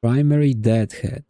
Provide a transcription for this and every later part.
Primary Deadhead.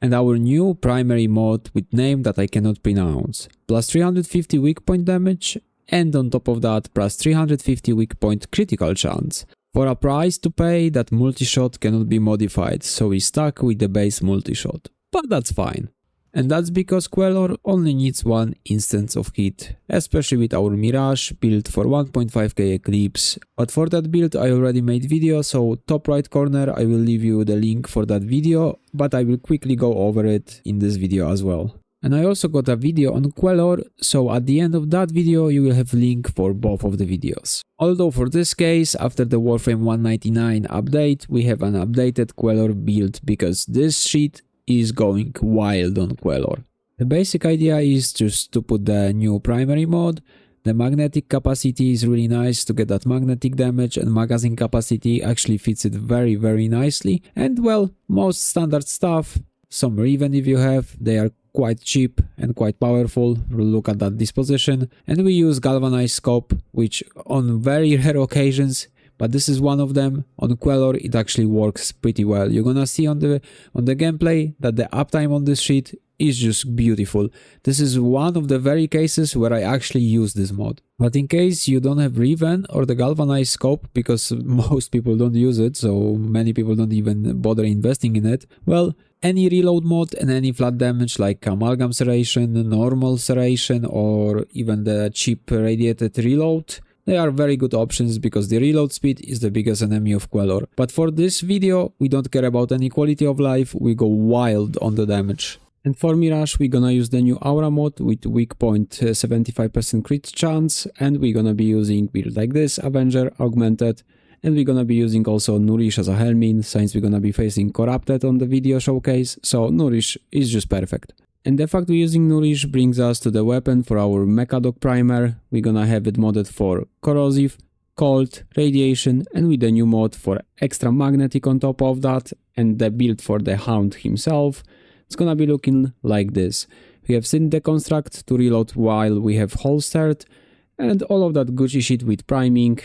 And our new primary mod with name that I cannot pronounce. Plus 350 weak point damage, and on top of that plus 350 weak point critical chance. For a price to pay, that multi-shot cannot be modified, so we stuck with the base multi-shot. But that's fine. And that's because Quellor only needs one instance of hit, especially with our Mirage build for 1.5k eclipse. But for that build I already made video, so top right corner I will leave you the link for that video, but I will quickly go over it in this video as well. And I also got a video on Quellor, so at the end of that video you will have link for both of the videos. Although for this case, after the Warframe 199 update, we have an updated Quellor build because this shit is going wild on Quellor. The basic idea is just to put the new primary mod. The magnetic capacity is really nice to get that magnetic damage, and magazine capacity actually fits it very nicely. And well, most standard stuff, some Riven if you have, they are quite cheap and quite powerful. Look at that disposition. And we use galvanized scope, which on very rare occasions, but this is one of them, on Quellor it actually works pretty well. You're gonna see on the gameplay that the uptime on this shit is just beautiful. This is one of the very cases where I actually use this mod. But in case you don't have Riven or the galvanized scope, because most people don't use it, so many people don't even bother investing in it, well, any reload mod and any flat damage like amalgam serration, normal serration, or even the cheap radiated reload, they are very good options because the reload speed is the biggest enemy of Quellor. But for this video, we don't care about any quality of life, we go wild on the damage. And for Mirage, we're gonna use the new Aura mod with weak point 75% crit chance, and we're gonna be using build like this, Avenger, Augmented, and we're gonna be using also Nourish as a Helmin, since we're gonna be facing Corrupted on the video showcase, so Nourish is just perfect. And the fact we're using Nourish brings us to the weapon for our Mechadog primer. We're gonna have it modded for Corrosive, Cold, Radiation, and with the new mod for extra magnetic on top of that, and the build for the Hound himself. It's gonna be looking like this. We have Synth Deconstruct to reload while we have holstered, and all of that Gucci shit with priming,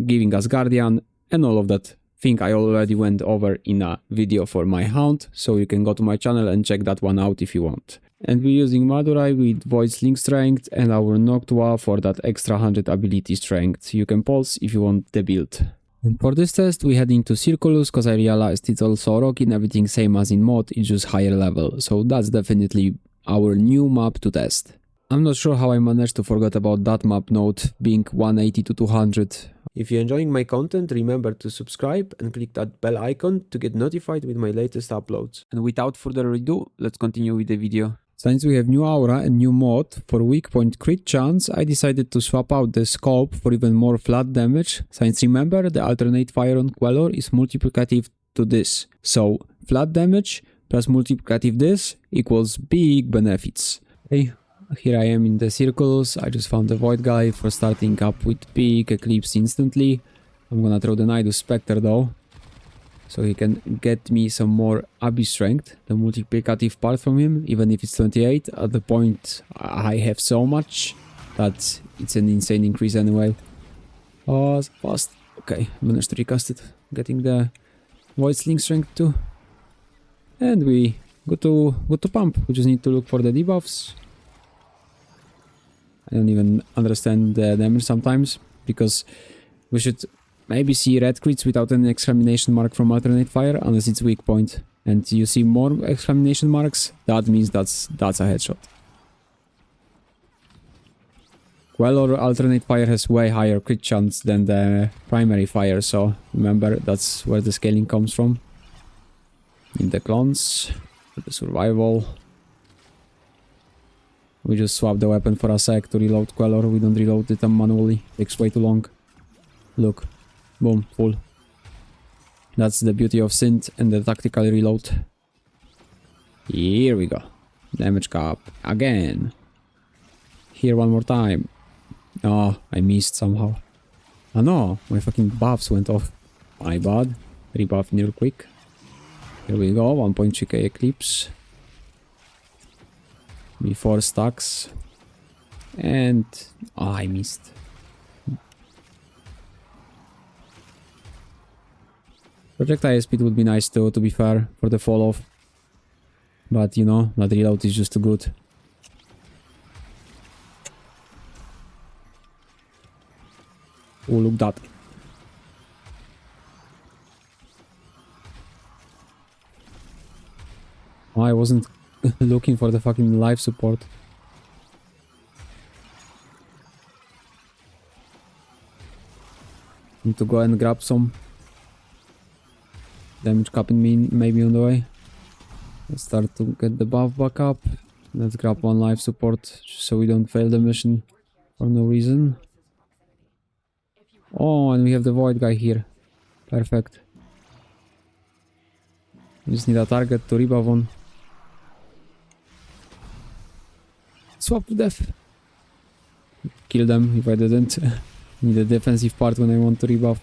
giving us Guardian, and all of that thing I already went over in a video for my Hound, so you can go to my channel and check that one out if you want. And we're using Madurai with Void Sling Strength and our Noctua for that extra 100 ability strength. You can pulse if you want the build. And for this test we head into Circulus because I realized it's also rocky and everything same as in mod, it's just higher level, so that's definitely our new map to test. I'm not sure how I managed to forget about that map node being 180 to 200. If you're enjoying my content, remember to subscribe and click that bell icon to get notified with my latest uploads. And without further ado, let's continue with the video. Since we have new aura and new mod for weak point crit chance, I decided to swap out the scope for even more flat damage, since remember the alternate fire on Quellor is multiplicative to this. So flat damage plus multiplicative this equals big benefits. Okay, here I am in the circles. I just found the void guy for starting up with big eclipse instantly. I'm gonna throw the Nidus Spectre though, so he can get me some more Abyss strength, the multiplicative part from him, even if it's 28. At the point I have so much that it's an insane increase anyway. Oh, fast. Okay, managed to recast it, getting the Void Sling strength too. And we go to pump. We just need to look for the debuffs. I don't even understand the damage sometimes, because we should maybe see red crits without any exclamation mark from alternate fire, unless it's weak point. And you see more exclamation marks, that means that's a headshot. Quellor alternate fire has way higher crit chance than the primary fire, so remember that's where the scaling comes from. In the clones, for the survival. We just swap the weapon for a sec to reload Quellor. We don't reload it manually. Takes way too long. Look. Boom. Full. That's the beauty of synth and the tactical reload. Here we go. Damage cap. Again. Here one more time. Oh, I missed somehow. Oh no, my fucking buffs went off. My bad. Rebuff real quick. Here we go. 1.3k eclipse. Before stacks, and oh, I missed. Projectile speed would be nice too, to be fair, for the fall off. But you know, that reload is just too good. Oh, look that. Oh, I wasn't looking for the fucking life support. Need to go and grab some damage cap in me, maybe on the way. Let's start to get the buff back up. Let's grab one life support so we don't fail the mission for no reason. Oh, and we have the void guy here. Perfect. We just need a target to rebuff on. Swap to death. Kill them if I didn't. Need a defensive part when I want to rebuff.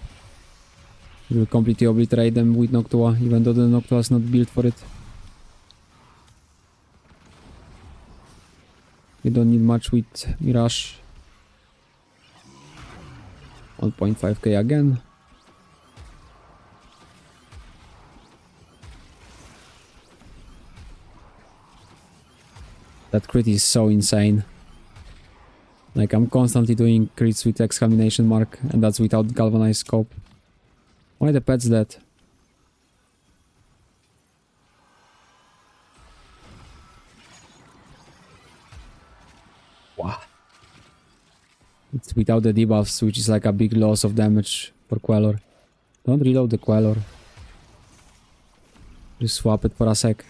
It will completely obliterate them with Noctua, even though the Noctua is not built for it. We don't need much with Mirage. 1.5k again. That crit is so insane. Like, I'm constantly doing crits with exclamation mark, and that's without galvanized scope. Why the pet's dead? Wow. It's without the debuffs, which is like a big loss of damage for Quellor. Don't reload the Quellor. Just swap it for a sec.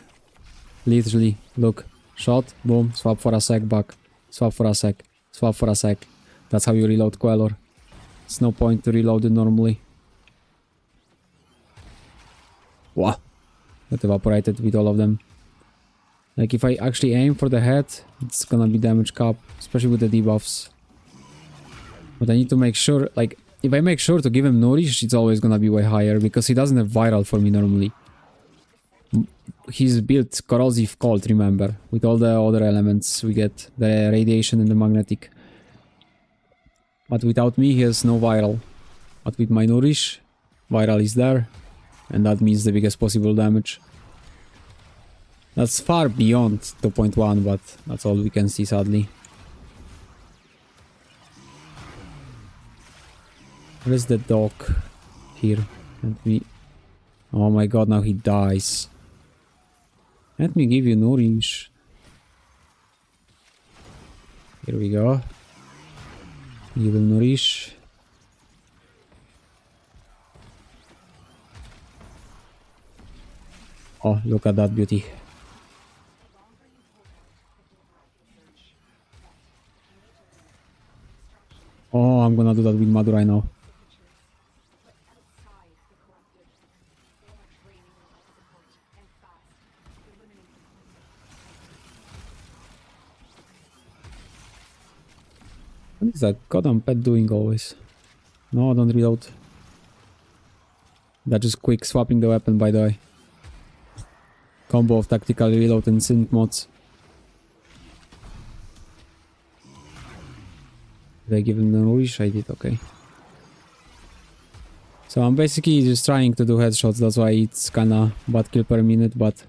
Literally, look. Shot, boom, swap for a sec, back. Swap for a sec. Swap for a sec. That's how you reload Quellor. It's no point to reload it normally. Wow. Got evaporated with all of them. Like, if I actually aim for the head, it's gonna be damage cap, especially with the debuffs. But I need to make sure, like, if I make sure to give him Nourish, it's always gonna be way higher, because he doesn't have Viral for me normally. He's built Corrosive Cold, remember, with all the other elements we get, the Radiation and the Magnetic. But without me, he has no Viral. But with my Nourish, Viral is there, and that means the biggest possible damage. That's far beyond 2.1, but that's all we can see, sadly. Where is the dog? Here. Let me... Oh my god, now he dies. Let me give you Nourish. Here we go. Give him Nourish. Oh, look at that beauty. Oh, I'm gonna do that with Madurai now. What is that goddamn pet doing always? No, don't reload. That's just quick swapping the weapon, by the way. Combo of tactical reload and synth mods. Did I give him the Nourish? I did, okay. So I'm basically just trying to do headshots, that's why it's kinda bad kill per minute, but...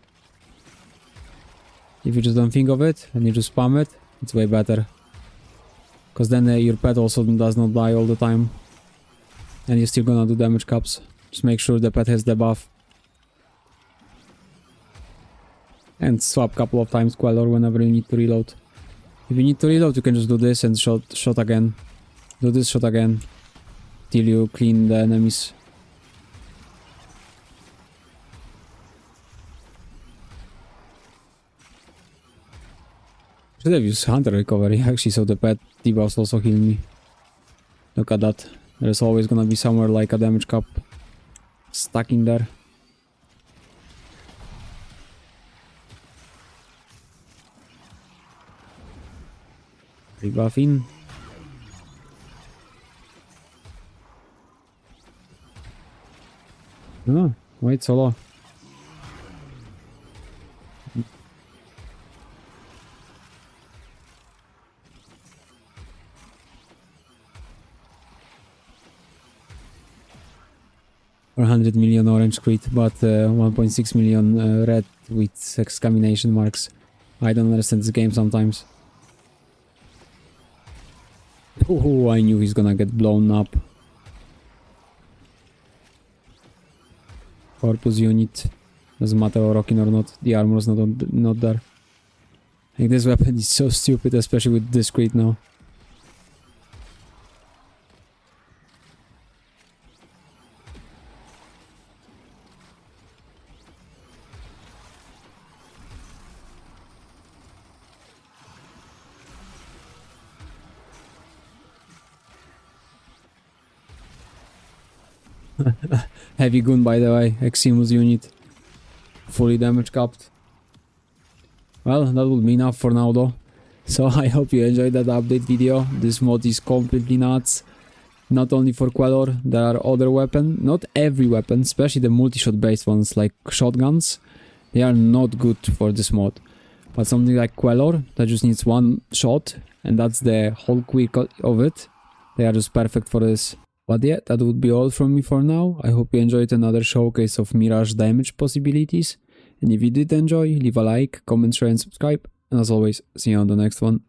if you just don't think of it, and you just spam it, it's way better. Because then your pet also does not die all the time. And you're still gonna do damage caps. Just make sure the pet has the buff. And swap couple of times Quellor whenever you need to reload. If you need to reload, you can just do this and shot again. Do this, shot again. Till you clean the enemies. Should have used Hunter Recovery actually, so the pet debuffs also heal me. Look at that. There's always gonna be somewhere like a damage cap stuck in there. Rebuff in. Oh, wait so low. or 100 million orange crit, but 1.6 million red with exclamation marks. I don't understand this game sometimes. Oh, I knew he's gonna get blown up. Corpus unit. Doesn't matter rocking or not, the armor's not there. Like, this weapon is so stupid, especially with this crit now. Heavy gun, by the way, Eximus unit. Fully damage capped. Well, that would be enough for now though. So I hope you enjoyed that update video. This mod is completely nuts. Not only for Quellor, there are other weapons. Not every weapon, especially the multi-shot based ones like shotguns. They are not good for this mod. But something like Quellor, that just needs one shot, and that's the whole quick of it. They are just perfect for this. But yeah, that would be all from me for now. I hope you enjoyed another showcase of Mirage damage possibilities. And if you did enjoy, leave a like, comment, share and subscribe. And as always, see you on the next one.